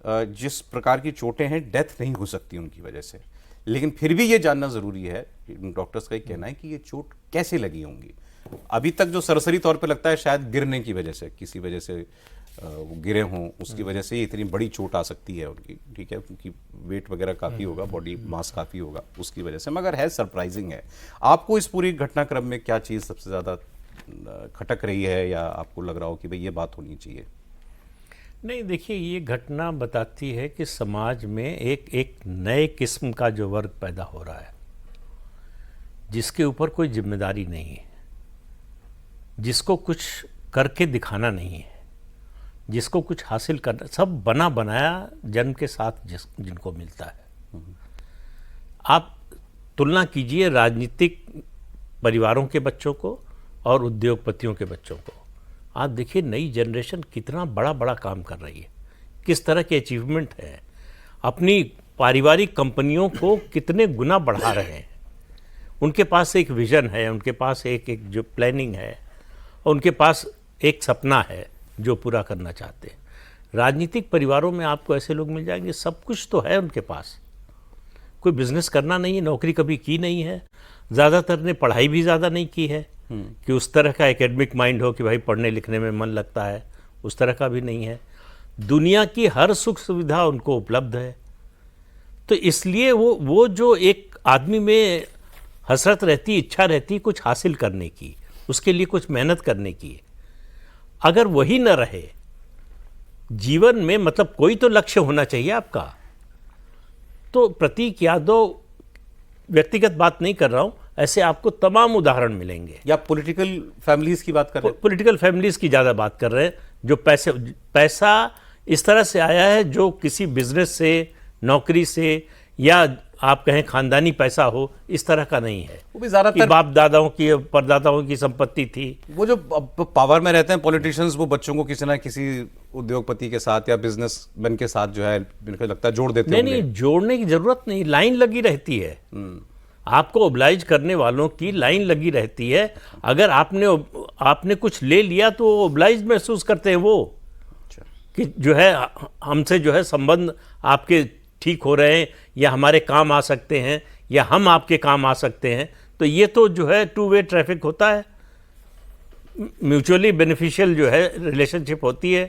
जिस प्रकार की चोटें हैं डेथ नहीं हो सकती उनकी वजह से, लेकिन फिर भी ये जानना ज़रूरी है, डॉक्टर्स का ये कहना है कि ये चोट कैसे लगी होंगी। अभी तक जो सरसरी तौर पे लगता है शायद गिरने की वजह से, किसी वजह से वो गिरे हों, उसकी वजह से इतनी बड़ी चोट आ सकती है उनकी, ठीक है, क्योंकि वेट वगैरह काफ़ी होगा, बॉडी मास काफ़ी होगा उसकी वजह से, मगर है सरप्राइजिंग है। आपको इस पूरी घटनाक्रम में क्या चीज़ सबसे ज़्यादा खटक रही है, या आपको लग रहा हो कि भाई ये बात होनी चाहिए? नहीं, देखिए, ये घटना बताती है कि समाज में एक नए किस्म का जो वर्ग पैदा हो रहा है, जिसके ऊपर कोई जिम्मेदारी नहीं है, जिसको कुछ करके दिखाना नहीं है, जिसको कुछ हासिल करना, सब बना बनाया जन्म के साथ जिनको मिलता है। आप तुलना कीजिए राजनीतिक परिवारों के बच्चों को और उद्योगपतियों के बच्चों को। आप देखिए नई जनरेशन कितना बड़ा बड़ा काम कर रही है, किस तरह के अचीवमेंट है, अपनी पारिवारिक कंपनियों को कितने गुना बढ़ा रहे हैं। उनके पास एक विज़न है, उनके पास एक जो प्लानिंग है, और उनके पास एक सपना है जो पूरा करना चाहते हैं। राजनीतिक परिवारों में आपको ऐसे लोग मिल जाएंगे, सब कुछ तो है उनके पास, कोई बिजनेस करना नहीं है, नौकरी कभी की नहीं है, ज़्यादातर ने पढ़ाई भी ज़्यादा नहीं की है कि उस तरह का एकेडमिक माइंड हो कि भाई पढ़ने लिखने में मन लगता है, उस तरह का भी नहीं है। दुनिया की हर सुख सुविधा उनको उपलब्ध है। तो इसलिए वो जो एक आदमी में हसरत रहती, इच्छा रहती कुछ हासिल करने की, उसके लिए कुछ मेहनत करने की, अगर वही न रहे जीवन में, मतलब कोई तो लक्ष्य होना चाहिए आपका। तो प्रतीक यादव, व्यक्तिगत बात नहीं कर रहा हूं, ऐसे आपको तमाम उदाहरण मिलेंगे। या पॉलिटिकल फैमिलीज की बात कर रहे हैं? पॉलिटिकल फैमिलीज की ज़्यादा बात कर रहे हैं, जो पैसा इस तरह से आया है जो किसी बिजनेस से, नौकरी से, या आप कहें खानदानी पैसा हो, इस तरह का नहीं है। वो भी ज़्यादातर बाप दादाओं की, परदादाओं की संपत्ति थी। वो जो पावर में रहते हैं पॉलिटिशियंस, वो बच्चों को किसी ना किसी उद्योगपति के साथ या बिजनेसमैन के साथ जो है, मुझे लगता है जोड़ देते हैं। नहीं, जोड़ने की जरूरत नहीं, लाइन लगी रहती है। आपको ओब्लाइज करने वालों की लाइन लगी रहती है। अगर आपने कुछ ले लिया तो ओब्लाइज महसूस करते हैं वो, कि जो है हमसे जो है संबंध आपके ठीक हो रहे हैं, या हमारे काम आ सकते हैं, या हम आपके काम आ सकते हैं। तो ये तो जो है टू वे ट्रैफिक होता है, म्यूचुअली बेनिफिशियल जो है रिलेशनशिप होती है।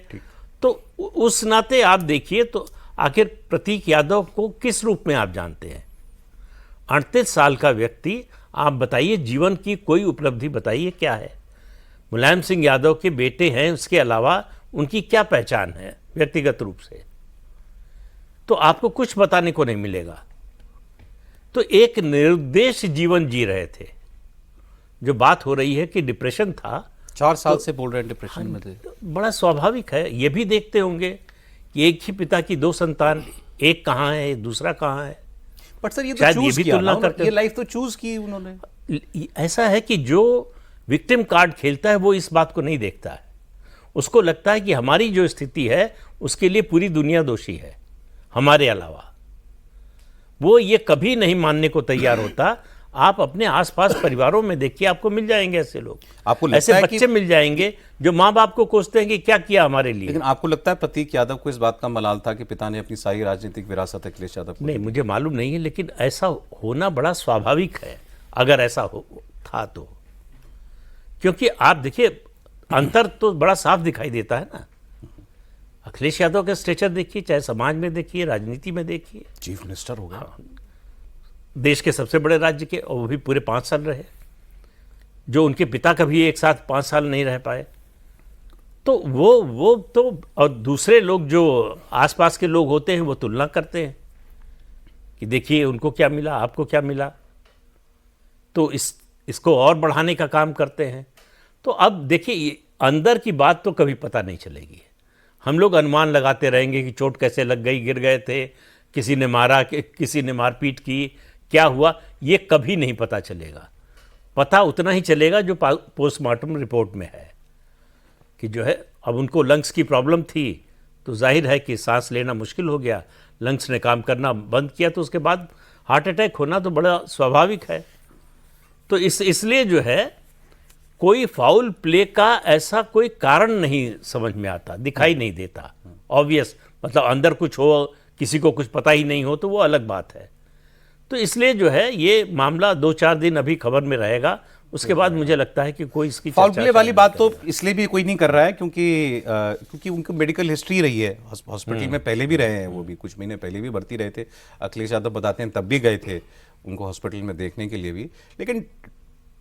तो उस नाते आप देखिए, तो आखिर प्रतीक यादव को किस रूप में आप जानते हैं? 38 साल का व्यक्ति, आप बताइए, जीवन की कोई उपलब्धि बताइए क्या है? मुलायम सिंह यादव के बेटे हैं, उसके अलावा उनकी क्या पहचान है व्यक्तिगत रूप से? तो आपको कुछ बताने को नहीं मिलेगा। तो एक निरुद्देश जीवन जी रहे थे। जो बात हो रही है कि डिप्रेशन था, 4 साल से बोल रहे हैं डिप्रेशन में थे। बड़ा स्वाभाविक है। ये भी देखते होंगे कि एक ही पिता की 2 संतान, एक कहाँ है, दूसरा कहाँ है। बट सर ये तो चूज किया ना, ये लाइफ तो चूज की उन्होंने। ऐसा है कि जो विक्टिम कार्ड खेलता है वो इस बात को नहीं देखता है। उसको लगता है कि हमारी जो स्थिति है उसके लिए पूरी दुनिया दोषी है हमारे अलावा। वो ये कभी नहीं मानने को तैयार होता। आप अपने आसपास परिवारों में देखिए, आपको मिल जाएंगे ऐसे लोग, आपको ऐसे बच्चे मिल जाएंगे जो माँ बाप को कोसते हैं कि क्या किया हमारे लिए। लेकिन आपको लगता है प्रतीक यादव को इस बात का मलाल था कि पिता ने अपनी सारी राजनीतिक विरासत अखिलेश यादव को? नहीं, मुझे मालूम नहीं है, लेकिन ऐसा होना बड़ा स्वाभाविक है अगर ऐसा था तो। क्योंकि आप देखिए, अंतर तो बड़ा साफ दिखाई देता है ना। अखिलेश यादव का स्ट्रेचर देखिए, चाहे समाज में देखिए, राजनीति में देखिए, चीफ मिनिस्टर हो गया, देश के सबसे बड़े राज्य के, और वो भी पूरे 5 साल रहे, जो उनके पिता कभी एक साथ 5 साल नहीं रह पाए। तो वो तो, और दूसरे लोग जो आसपास के लोग होते हैं वो तुलना करते हैं कि देखिए उनको क्या मिला, आपको क्या मिला, तो इसको और बढ़ाने का काम करते हैं। तो अब देखिए, अंदर की बात तो कभी पता नहीं चलेगी। हम लोग अनुमान लगाते रहेंगे कि चोट कैसे लग गई, गिर गए थे, किसी ने मारा, किसी ने मारपीट की, क्या हुआ, ये कभी नहीं पता चलेगा। पता उतना ही चलेगा जो पोस्टमार्टम रिपोर्ट में है कि जो है, अब उनको लंग्स की प्रॉब्लम थी, तो जाहिर है कि सांस लेना मुश्किल हो गया, लंग्स ने काम करना बंद किया, तो उसके बाद हार्ट अटैक होना तो बड़ा स्वाभाविक है। तो इसलिए जो है, कोई फाउल प्ले का ऐसा कोई कारण नहीं समझ में आता, दिखाई नहीं देता। ऑब्वियस मतलब अंदर कुछ हो, किसी को कुछ पता ही नहीं हो, तो वो अलग बात है। तो इसलिए जो है ये मामला 2-4 दिन अभी खबर में रहेगा, उसके बाद मुझे लगता है कि कोई इसकी फाउल चर्चा प्ले वाली शायद बात नहीं तो इसलिए भी कोई नहीं कर रहा है क्योंकि उनको मेडिकल हिस्ट्री रही है, हॉस्पिटल में पहले भी रहे हैं, वो भी कुछ महीने पहले भी भर्ती रहे थे। अखिलेश यादव बताते हैं तब भी गए थे उनको हॉस्पिटल में देखने के लिए भी। लेकिन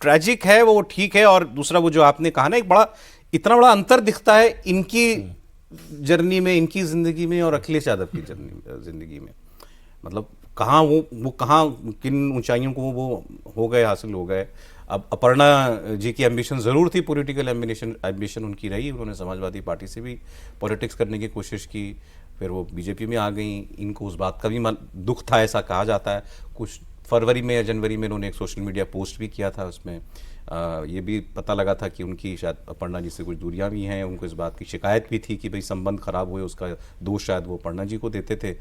ट्रैजिक है वो, ठीक है। और दूसरा वो जो आपने कहा ना, एक बड़ा इतना बड़ा अंतर दिखता है इनकी जर्नी में, इनकी जिंदगी में और अखिलेश यादव की जिंदगी में। मतलब कहाँ वो कहाँ किन ऊंचाइयों को वो हो गए, हासिल हो गए। अब अपर्णा जी की एम्बिशन ज़रूर थी, पॉलिटिकल एम्बिशन उनकी रही, उन्होंने समाजवादी पार्टी से भी पॉलिटिक्स करने की कोशिश की, फिर वो बीजेपी में आ गई। इनको उस बात का भी दुख था, ऐसा कहा जाता है। कुछ फरवरी में या जनवरी में उन्होंने एक सोशल मीडिया पोस्ट भी किया था, उसमें ये भी पता लगा था कि उनकी शायद अपर्णा जी से कुछ दूरियां भी हैं। उनको इस बात की शिकायत भी थी कि भाई संबंध खराब हुए, उसका दोष शायद वो अपर्णा जी को देते थे।